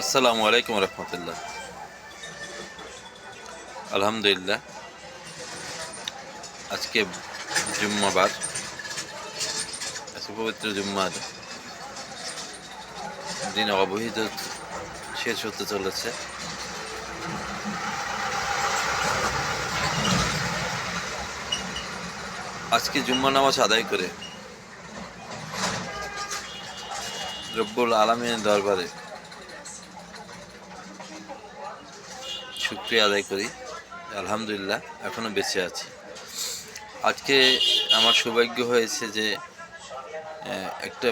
আসসালামু আলাইকুম রহমতুল্লাহ। আলহামদুলিল্লাহ, আজকে জুম্মাবার, আজকে পবিত্র জুম্মার দিন অবহিত শেষ হতে চলেছে। আজকে জুম্মা নামাজ আদায় করে রব্বুল আলামিনের দরবারে শুকরিয়া আদায় করি। আলহামদুলিল্লাহ, এখনো বেঁচে আছি। আজকে আমার সৌভাগ্য হয়েছে যে একটা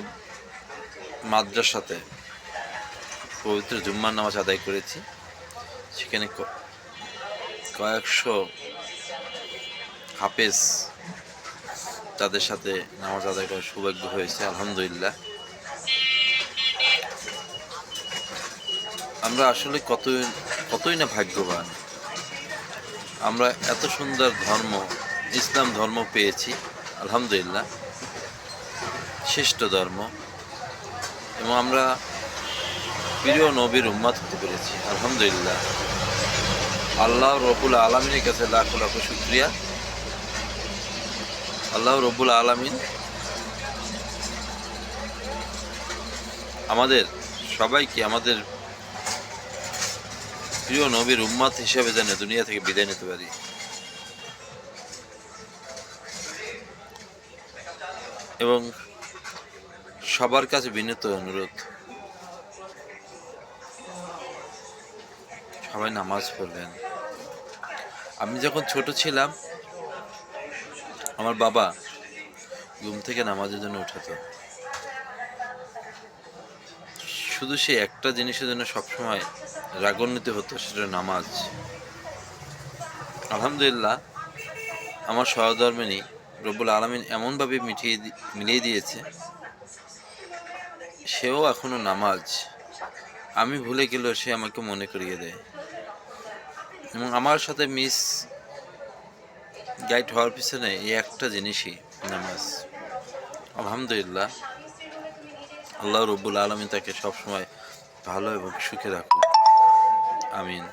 মাদ্রাসাতে পবিত্র জুম্মার নামাজ আদায় করেছি। সেখানে কয়েকশো হাফেজ তাদের সাথে নামাজ আদায় করার সৌভাগ্য হয়েছে। আলহামদুলিল্লাহ, আমরা আসলে কতই না ভাগ্যবান। আমরা এত সুন্দর ধর্ম, ইসলাম ধর্ম পেয়েছি। আলহামদুলিল্লাহ, শ্রেষ্ঠ ধর্ম, এবং আমরা প্রিয় নবীর উম্মত হতে পেরেছি। আলহামদুলিল্লাহ, আল্লাহ রব্বুল আলামিনের কাছে লাখ লাখ শুকরিয়া। আল্লাহ রব্বুল আলামিন আমাদের সবাইকে আমাদের প্রিয় নবীর উম্মত হিসেবে যেন দুনিয়া থেকে বিদায় নিতে পারি। এবং সবার কাছে বিনীত অনুরোধ, সবাই নামাজ পড়বেন। আমি যখন ছোট ছিলাম, আমার বাবা ঘুম থেকে নামাজের জন্য উঠাতো। শুধু সে একটা জিনিসের জন্য সবসময় রাগান্বিত হতো, সেটা নামাজ। আলহামদুলিল্লাহ, আমার সহধর্মিণী রব্বুল আলামিন এমনভাবে মিলিয়ে দিয়েছে, সেও এখনো নামাজ। আমি ভুলে গেলেও সে আমাকে মনে করিয়ে দেয়, এবং আমার সাথে মিস গাইড হওয়ার পিছনে এই একটা জিনিসই, নামাজ। আলহামদুলিল্লাহ, আল্লাহ রব্বুল আলামিন তাকে সবসময় ভালো এবং সুখে রাখুক। আমিন।